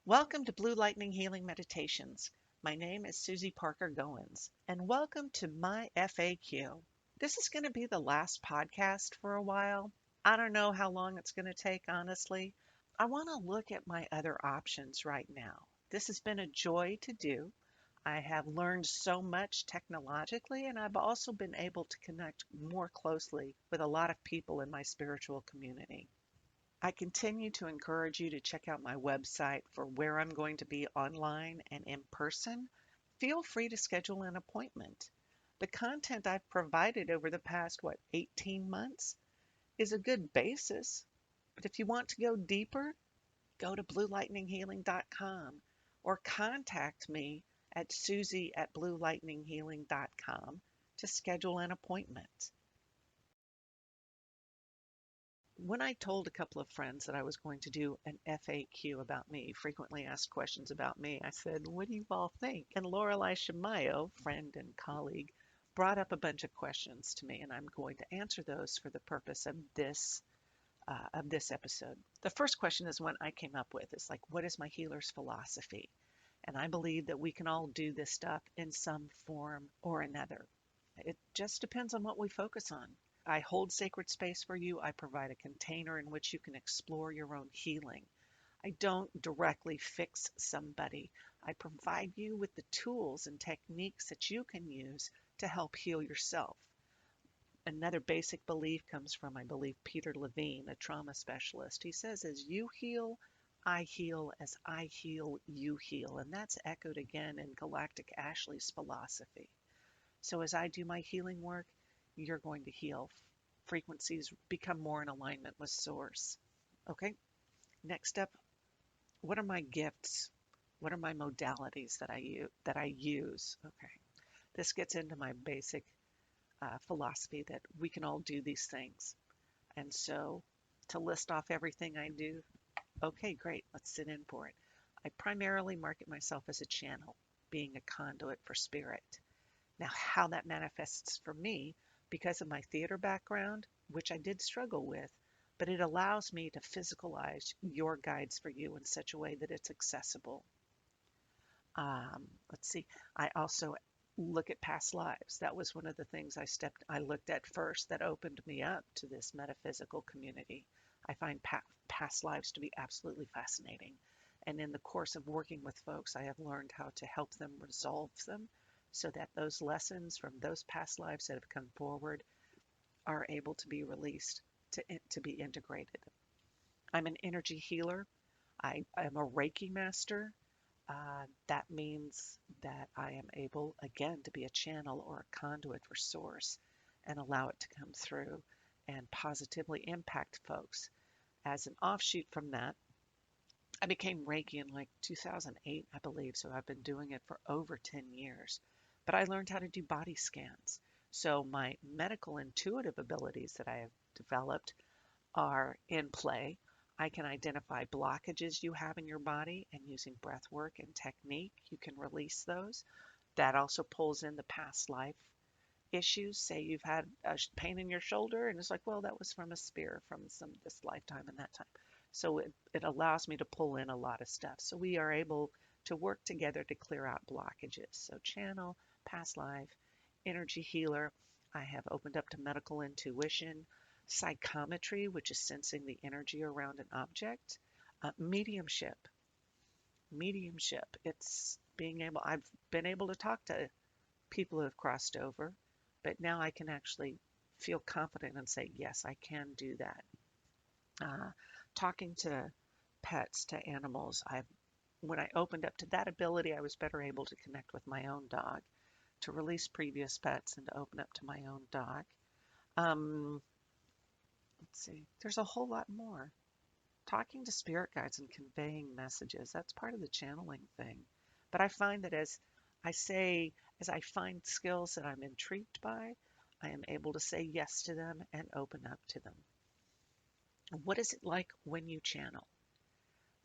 Welcome to Blue Lightning Healing Meditations. My name is Susie Parker Goins, and welcome to my FAQ. This is going to be the last podcast for a while. I don't know how long it's going to take, honestly. I want to look at my other options right now. This has been a joy to do. I have learned so much technologically, and I've also been able to connect more closely with a lot of people in my spiritual community. I continue to encourage you to check out my website for where I'm going to be online and in person. Feel free to schedule an appointment. The content I've provided over the past, 18 months is a good basis. But if you want to go deeper, go to bluelightninghealing.com or contact me at susie@bluelightninghealing.com to schedule an appointment. When I told a couple of friends that I was going to do an FAQ about me, frequently asked questions about me, I said, "What do you all think?" And Lorelei Shamayo, friend and colleague, brought up a bunch of questions to me, and I'm going to answer those for the purpose of this episode. The first question is one I came up with. It's like, what is my healer's philosophy? And I believe that we can all do this stuff in some form or another. It just depends on what we focus on. I hold sacred space for you. I provide a container in which you can explore your own healing. I don't directly fix somebody. I provide you with the tools and techniques that you can use to help heal yourself. Another basic belief comes from, I believe, Peter Levine, a trauma specialist. He says, as you heal, I heal. As I heal, you heal. And that's echoed again in Galactic Ashley's philosophy. So as I do my healing work, you're going to heal. Frequencies become more in alignment with source. Okay, next up, what are my gifts? What are my modalities that I use? Okay, this gets into my basic philosophy that we can all do these things. And so to list off everything I do, okay, great, let's sit in for it. I primarily market myself as a channel, being a conduit for spirit. Now, how that manifests for me, because of my theater background, which I did struggle with, but it allows me to physicalize your guides for you in such a way that it's accessible. Let's see, I also look at past lives. That was one of the things I looked at first that opened me up to this metaphysical community. I find past lives to be absolutely fascinating. And in the course of working with folks, I have learned how to help them resolve them so that those lessons from those past lives that have come forward are able to be released to be integrated. I'm an energy healer. I am a Reiki master. That means that I am able, again, to be a channel or a conduit for source and allow it to come through and positively impact folks. As an offshoot from that, I became Reiki in like 2008, I believe, so I've been doing it for over 10 years. But I learned how to do body scans. So my medical intuitive abilities that I have developed are in play. I can identify blockages you have in your body, and using breath work and technique, you can release those. That also pulls in the past life issues. Say you've had a pain in your shoulder, and it's like, well, that was from a spear from this lifetime and that time. So it allows me to pull in a lot of stuff. So we are able to work together to clear out blockages. So channel, past life, energy healer. I have opened up to medical intuition, psychometry, which is sensing the energy around an object, mediumship. Mediumship. It's I've been able to talk to people who have crossed over, but now I can actually feel confident and say, yes, I can do that. Talking to pets, to animals, when I opened up to that ability, I was better able to connect with my own dog, to release previous pets and to open up to my own dog. Um, let's see, there's a whole lot more. Talking to spirit guides and conveying messages, that's part of the channeling thing. But I find that as I find skills that I'm intrigued by, I am able to say yes to them and open up to them. What is it like when you channel?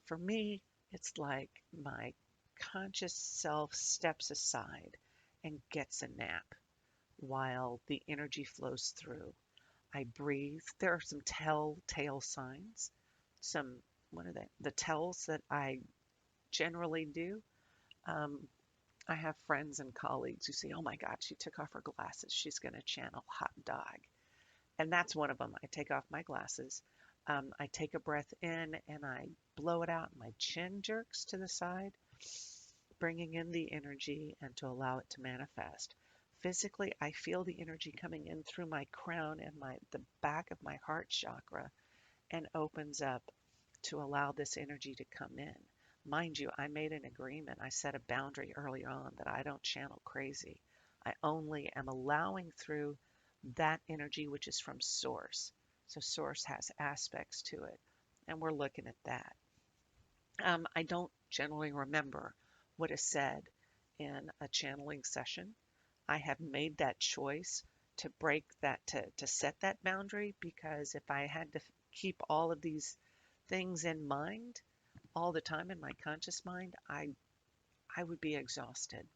For me, it's like my conscious self steps aside and gets a nap while the energy flows through. I breathe. There are some telltale signs. Some, what are they? The tells that I generally do. Um, I have friends and colleagues who say, oh my God, she took off her glasses. She's going to channel hot dog. And that's one of them. I take off my glasses. I take a breath in and I blow it out. My chin jerks to the side, bringing in the energy and to allow it to manifest. Physically, I feel the energy coming in through my crown and the back of my heart chakra and opens up to allow this energy to come in. Mind you, I made an agreement. I set a boundary early on that I don't channel crazy. I only am allowing through that energy which is from source. So source has aspects to it, and we're looking at that. I don't generally remember what is said in a channeling session. I have made that choice to break that, to set that boundary, because if I had to keep all of these things in mind all the time in my conscious mind, I would be exhausted.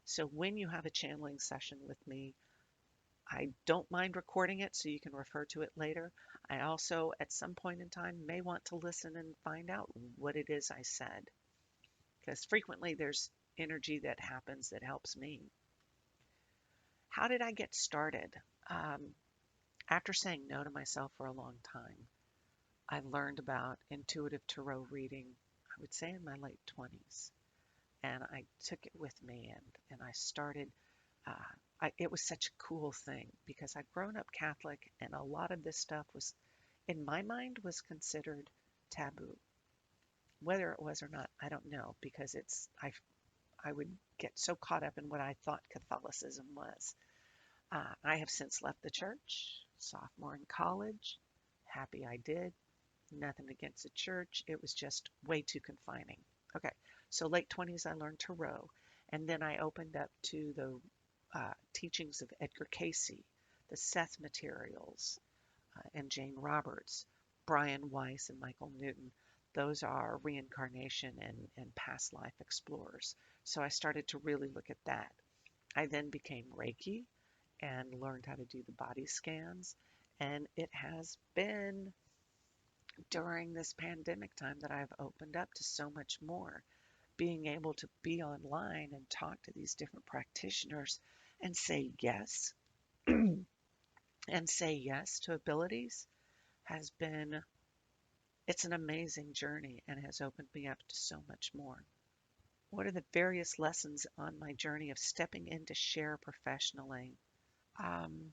So when you have a channeling session with me, I don't mind recording it so you can refer to it later. I also, at some point in time, may want to listen and find out what it is I said, because frequently there's energy that happens that helps me. How did I get started? Um, After saying no to myself for a long time, I learned about intuitive tarot reading, I would say in my late 20s. And I took it with me and I started. It was such a cool thing because I'd grown up Catholic and a lot of this stuff was, in my mind, was considered taboo. Whether it was or not, I don't know, because I would get so caught up in what I thought Catholicism was. I have since left the church, sophomore in college. Happy I did. Nothing against the church. It was just way too confining. Okay, so late 20s, I learned tarot. And then I opened up to the teachings of Edgar Cayce, the Seth materials, and Jane Roberts, Brian Weiss, and Michael Newton. Those are reincarnation and past life explorers. So I started to really look at that. I then became Reiki and learned how to do the body scans. And it has been during this pandemic time that I've opened up to so much more. Being able to be online and talk to these different practitioners and say yes, and say yes to abilities has been, it's an amazing journey and has opened me up to so much more. What are the various lessons on my journey of stepping in to share professionally? Um,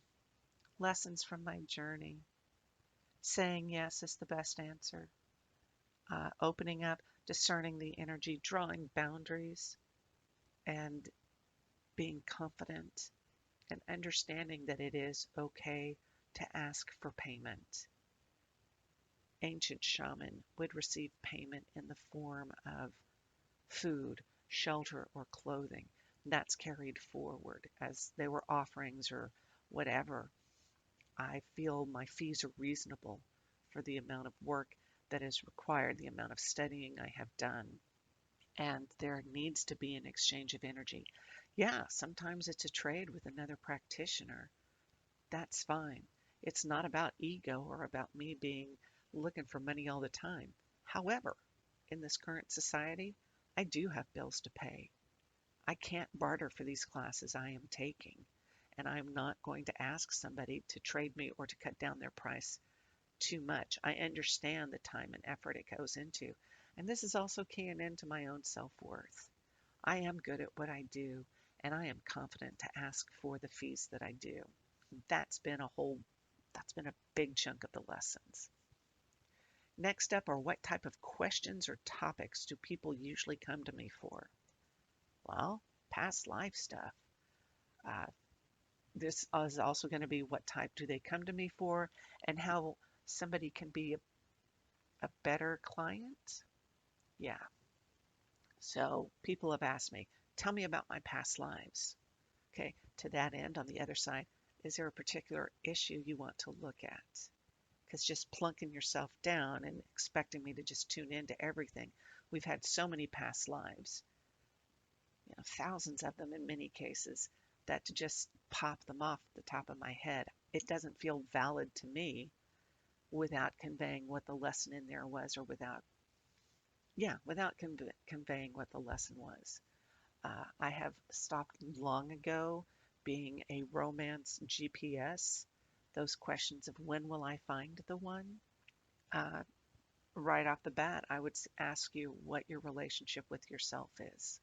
Lessons from my journey. Saying yes is the best answer. Opening up, discerning the energy, drawing boundaries, and being confident and understanding that it is okay to ask for payment. Ancient shaman would receive payment in the form of food, shelter, or clothing. That's carried forward as they were offerings or whatever. I feel my fees are reasonable for the amount of work that is required, the amount of studying I have done. And there needs to be an exchange of energy. Yeah, sometimes it's a trade with another practitioner. That's fine. It's not about ego or about me being looking for money all the time. However, in this current society, I do have bills to pay. I can't barter for these classes I am taking, and I'm not going to ask somebody to trade me or to cut down their price too much. I understand the time and effort it goes into, and this is also keying into my own self-worth. I am good at what I do, and I am confident to ask for the fees that I do. That's been a big chunk of the lessons. Next up are what type of questions or topics do people usually come to me for? Well, past life stuff. Uh, this is also going to be what type do they come to me for and how somebody can be a better client. Yeah. So people have asked me, tell me about my past lives. Okay. To that end, on the other side, is there a particular issue you want to look at? Because just plunking yourself down and expecting me to just tune into everything. We've had so many past lives, thousands of them in many cases, that to just pop them off the top of my head, it doesn't feel valid to me without conveying what the lesson in there was or without Yeah, without conveying what the lesson was. I have stopped long ago being a romance GPS. Those questions of when will I find the one? Uh, right off the bat, I would ask you what your relationship with yourself is.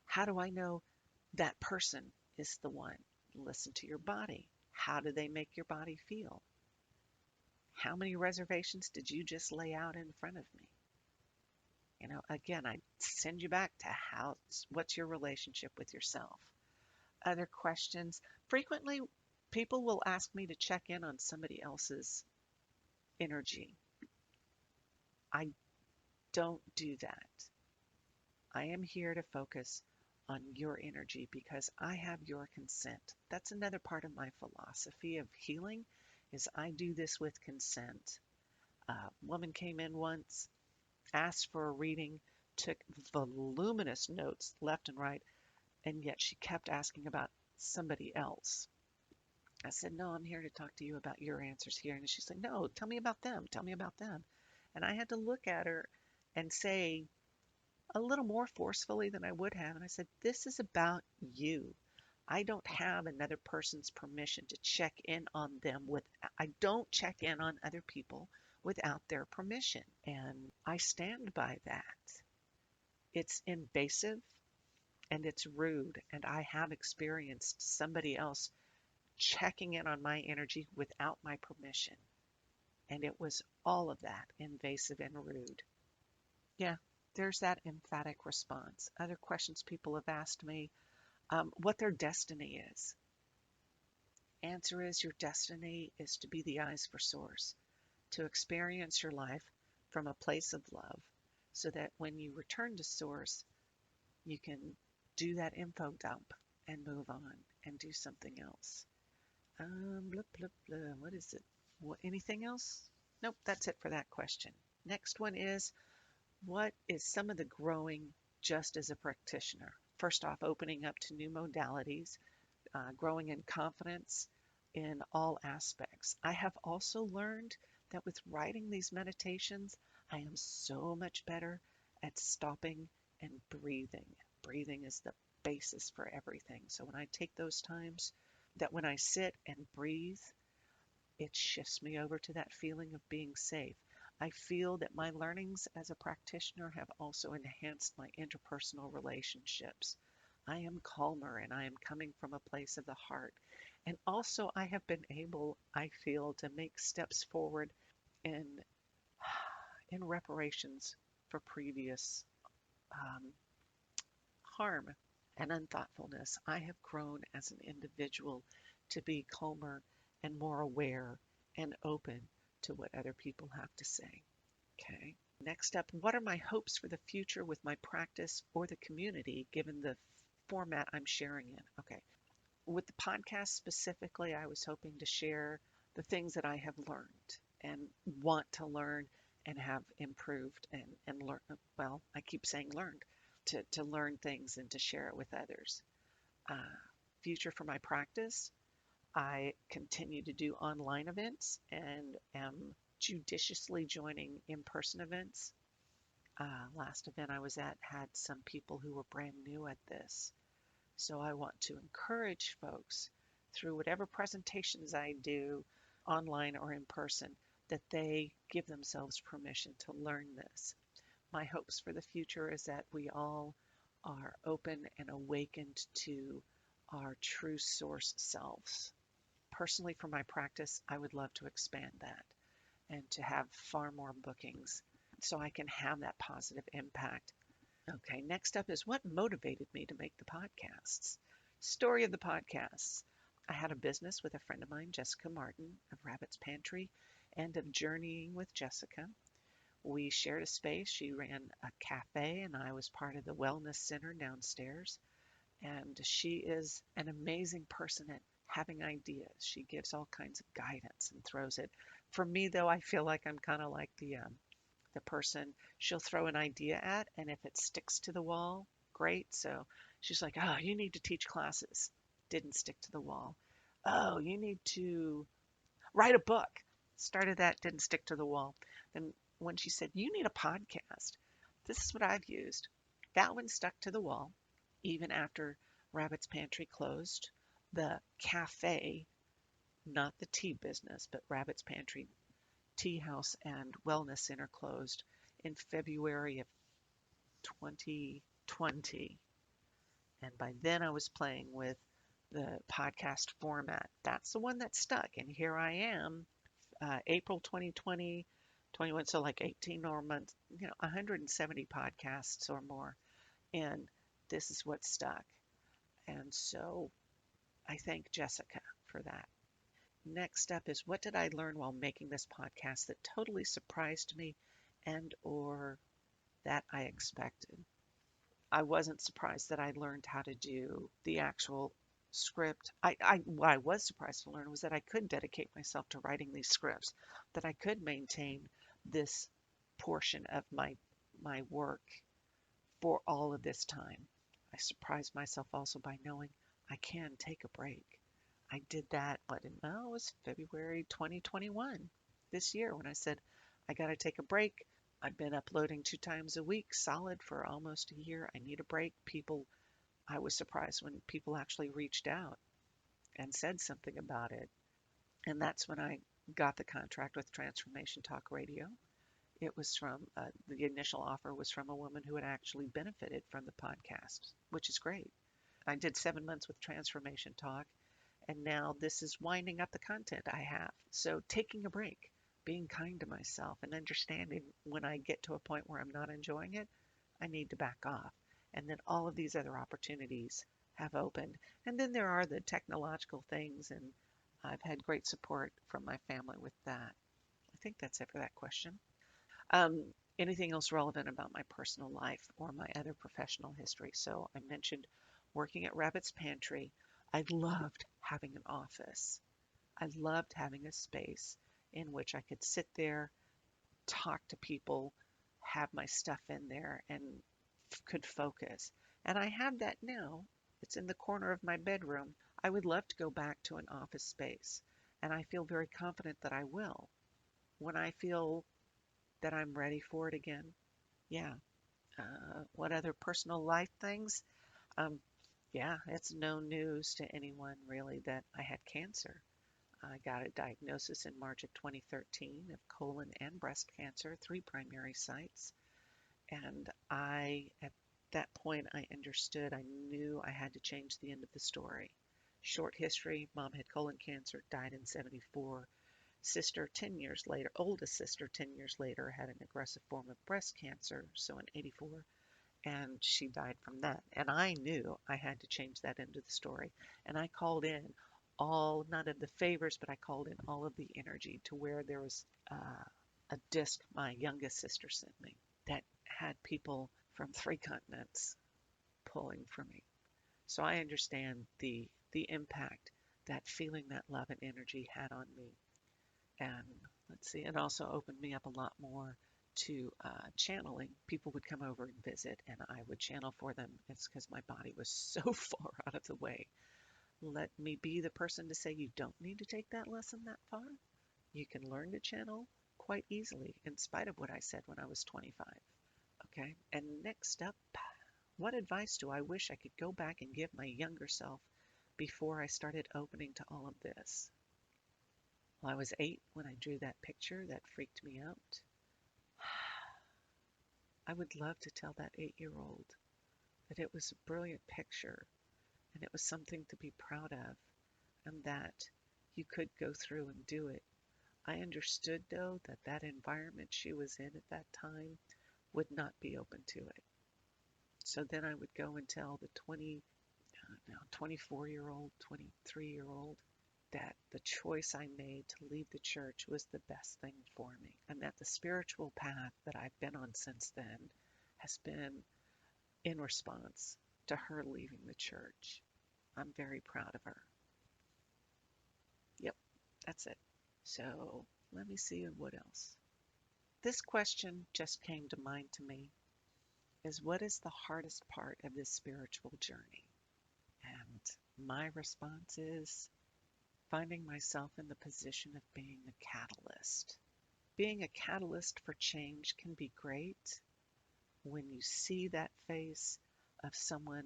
How do I know that person is the one? Listen to your body. How do they make your body feel? How many reservations did you just lay out in front of me? Again, I send you back to what's your relationship with yourself? Other questions. Frequently, people will ask me to check in on somebody else's energy. I don't do that. I am here to focus on your energy because I have your consent. That's another part of my philosophy of healing is I do this with consent. A woman came in once, asked for a reading, took voluminous notes left and right, and yet she kept asking about somebody else. I said, no, I'm here to talk to you about your answers here. And she's like, no, tell me about them. Tell me about them. And I had to look at her and say a little more forcefully than I would have. And I said, this is about you. I don't have another person's permission to check in on them I don't check in on other people without their permission. And I stand by that. It's invasive and it's rude. And I have experienced somebody else checking in on my energy without my permission. And it was all of that, invasive and rude. Yeah, there's that emphatic response. Other questions people have asked me, what their destiny is. Answer is your destiny is to be the eyes for source, to experience your life from a place of love, so that when you return to source, you can do that info dump and move on and do something else. Blah, blah, blah. What is it? Anything else? Nope, that's it for that question. Next one is, what is some of the growing just as a practitioner? First off, opening up to new modalities, growing in confidence in all aspects. I have also learned that with writing these meditations, I am so much better at stopping and breathing. Breathing is the basis for everything. So when I take those times, that when I sit and breathe, it shifts me over to that feeling of being safe. I feel that my learnings as a practitioner have also enhanced my interpersonal relationships. I am calmer and I am coming from a place of the heart. And also, I have been able, I feel, to make steps forward in, in reparations for previous harm and unthoughtfulness. I have grown as an individual to be calmer and more aware and open to what other people have to say. Okay. Next up, what are my hopes for the future with my practice or the community given the format I'm sharing in? Okay. With the podcast specifically, I was hoping to share the things that I have learned and want to learn and have improved and learn. Well, I keep saying learned to learn things and to share it with others. Uh, Future for my practice, I continue to do online events and am judiciously joining in-person events. Last event I was at had some people who were brand new at this. So I want to encourage folks through whatever presentations I do online or in person that they give themselves permission to learn this. My hopes for the future is that we all are open and awakened to our true source selves. Personally, for my practice, I would love to expand that and to have far more bookings so I can have that positive impact. Okay, next up is what motivated me to make the podcasts. Story of the podcasts. I had a business with a friend of mine, Jessica Martin of Rabbit's Pantry, and of Journeying with Jessica. We shared a space. She ran a cafe, and I was part of the wellness center downstairs. And she is an amazing person at having ideas. She gives all kinds of guidance and throws it. For me, though, I feel like I'm kind of like the person she'll throw an idea at, and if it sticks to the wall, great. So she's like, oh, you need to teach classes. Didn't stick to the wall. Oh, you need to write a book. Started that, didn't stick to the wall. Then when she said, "You need a podcast," this is what I've used. That one stuck to the wall even after Rabbit's Pantry closed. The cafe, not the tea business, but Rabbit's Pantry Tea House and Wellness Center closed in February of 2020. And by then I was playing with the podcast format. That's the one that stuck. And here I am, April 2020, 21, so like 18 or months, 170 podcasts or more. And this is what stuck. And so I thank Jessica for that. Next up is, what did I learn while making this podcast that totally surprised me and or that I expected? I wasn't surprised that I learned how to do the actual script. What I was surprised to learn was that I could dedicate myself to writing these scripts, that I could maintain this portion of my work for all of this time. I surprised myself also by knowing I can take a break. I did that, it was February 2021, this year, when I said, I got to take a break. I've been uploading 2 times a week, solid, for almost a year. I need a break. I was surprised when people actually reached out and said something about it. And that's when I got the contract with Transformation Talk Radio. It was the initial offer was from a woman who had actually benefited from the podcast, which is great. I did 7 months with Transformation Talk, and now this is winding up the content I have. So taking a break, being kind to myself, and understanding when I get to a point where I'm not enjoying it, I need to back off. And then all of these other opportunities have opened. And then there are the technological things, and I've had great support from my family with that. I think that's it for that question. Anything else relevant about my personal life or my other professional history? So I mentioned working at Rabbit's Pantry. I loved having an office. I loved having a space in which I could sit there, talk to people, have my stuff in there, and could focus. And I have that now. It's in the corner of my bedroom. I would love to go back to an office space, and I feel very confident that I will. When I feel that I'm ready for it again, yeah. What other personal life things? Um, yeah, it's no news to anyone really that I had cancer. I got a diagnosis in March of 2013 of colon and breast cancer, 3 primary sites. And at that point, I understood, I knew I had to change the end of the story. Short history, mom had colon cancer, died in 74. Sister, 10 years later, oldest sister, 10 years later, had an aggressive form of breast cancer, so in 84, and she died from that. And I knew I had to change that end of the story. And I called in none of the favors, but I called in all of the energy to where there was a disc my youngest sister sent me that had people from 3 continents pulling for me. So I understand the impact that feeling that love and energy had on me. And let's see, it also opened me up a lot more to channeling. People would come over and visit, and I would channel for them. It's because my body was so far out of the way. Let me be the person to say you don't need to take that lesson that far. You can learn to channel quite easily, in spite of what I said when I was 25. Okay, and next up, what advice do I wish I could go back and give my younger self before I started opening to all of this? Well, I was 8 when I drew that picture that freaked me out. I would love to tell that 8-year-old that it was a brilliant picture and it was something to be proud of and that you could go through and do it. I understood, though, that that environment she was in at that time would not be open to it. So then I would go and tell the 24-year-old, 23-year-old, that the choice I made to leave the church was the best thing for me, and that the spiritual path that I've been on since then has been in response to her leaving the church. I'm very proud of her. Yep, that's it. So let me see what else. This question just came to mind to me, is what is the hardest part of this spiritual journey? And my response is finding myself in the position of being a catalyst. being a catalyst for change can be great when you see that face of someone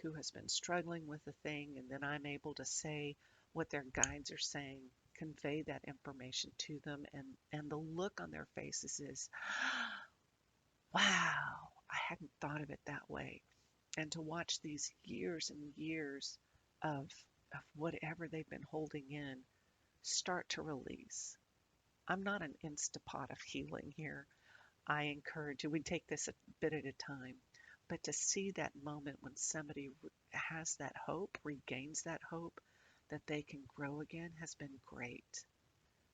who has been struggling with a thing, and then I'm able to say what their guides are saying, convey that information to them, and the look on their faces is, wow, I hadn't thought of it that way. And to watch these years and years of, of whatever they've been holding in start to release. I'm not an Instapot of healing here. I encourage you, we take this a bit at a time, but to see that moment when somebody has that hope, regains that hope that they can grow again has been great.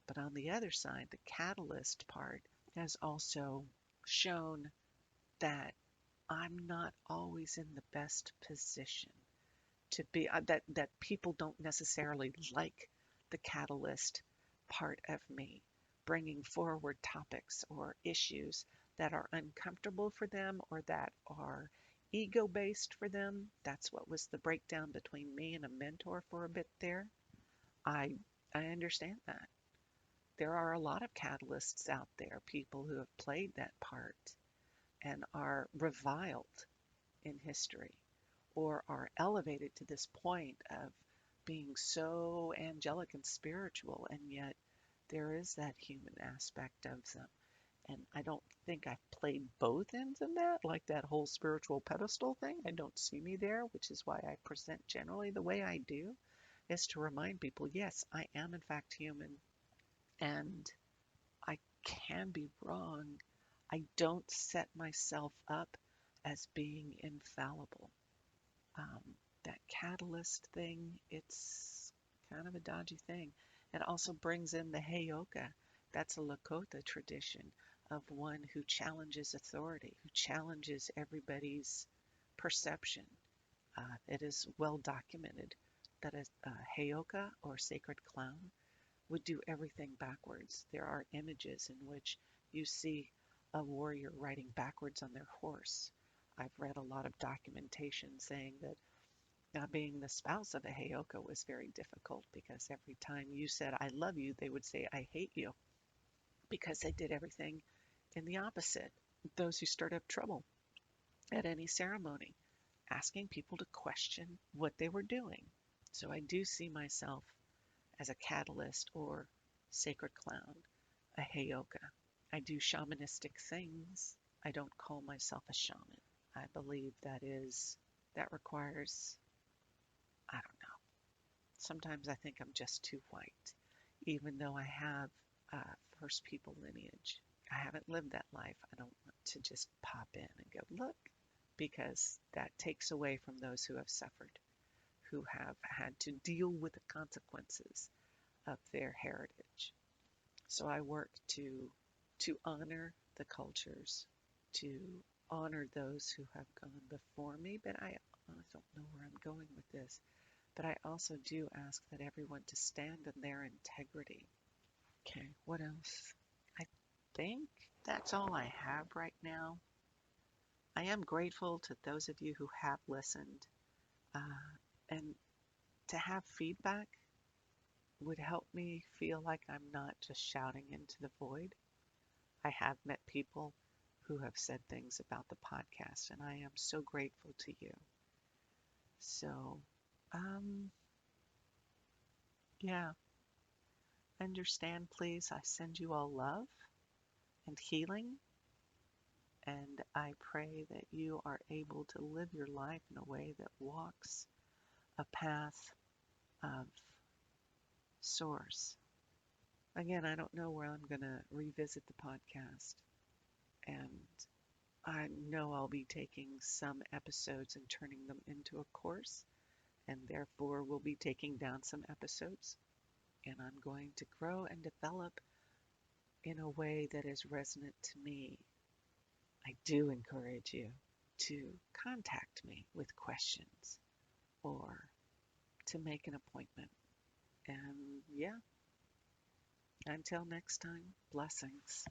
But on the other side, the catalyst part has also shown that I'm not always in the best position to be, that people don't necessarily like the catalyst part of me, bringing forward topics or issues that are uncomfortable for them or that are ego based for them. That's what was the breakdown between me and a mentor for a bit there. I I understand that. There are a lot of catalysts out there, people who have played that part and are reviled in history or are elevated to this point of being so angelic and spiritual, and yet there is that human aspect of them. And I don't think I've played both ends of that, like that whole spiritual pedestal thing. I don't see me there, which is why I present generally the way I do, is to remind people, yes, I am in fact human, and I can be wrong. I don't set myself up as being infallible. Um, that catalyst thing, it's kind of a dodgy thing. It also brings in the Heyoka. That's a Lakota tradition of one who challenges authority, who challenges everybody's perception. It is well documented that a Heyoka or sacred clown would do everything backwards. There are images in which you see a warrior riding backwards on their horse. I've read a lot of documentation saying that being the spouse of a Heyoka was very difficult because every time you said, I love you, they would say, I hate you, because they did everything in the opposite. Those who stirred up trouble at any ceremony, asking people to question what they were doing. So I do see myself as a catalyst or sacred clown, a Heyoka. I do shamanistic things. I don't call myself a shaman. I believe that requires, I don't know. Sometimes I think I'm just too white, even though I have First People lineage. I haven't lived that life. I don't want to just pop in and go, look, because that takes away from those who have suffered, who have had to deal with the consequences of their heritage. So I work to honor the cultures, to honor those who have gone before me, but I don't know where I'm going with this. But I also do ask that everyone to stand in their integrity. Okay, what else? I think that's all I have right now. I am grateful to those of you who have listened, and to have feedback would help me feel like I'm not just shouting into the void. I have met people who have said things about the podcast, and I am so grateful to you. So, um, yeah, understand, please. I send you all love and healing, and I pray that you are able to live your life in a way that walks a path of source. Again, I don't know where I'm going to revisit the podcast, and I know I'll be taking some episodes and turning them into a course, and therefore will be taking down some episodes. And I'm going to grow and develop in a way that is resonant to me. I do encourage you to contact me with questions or to make an appointment. And yeah, until next time, blessings.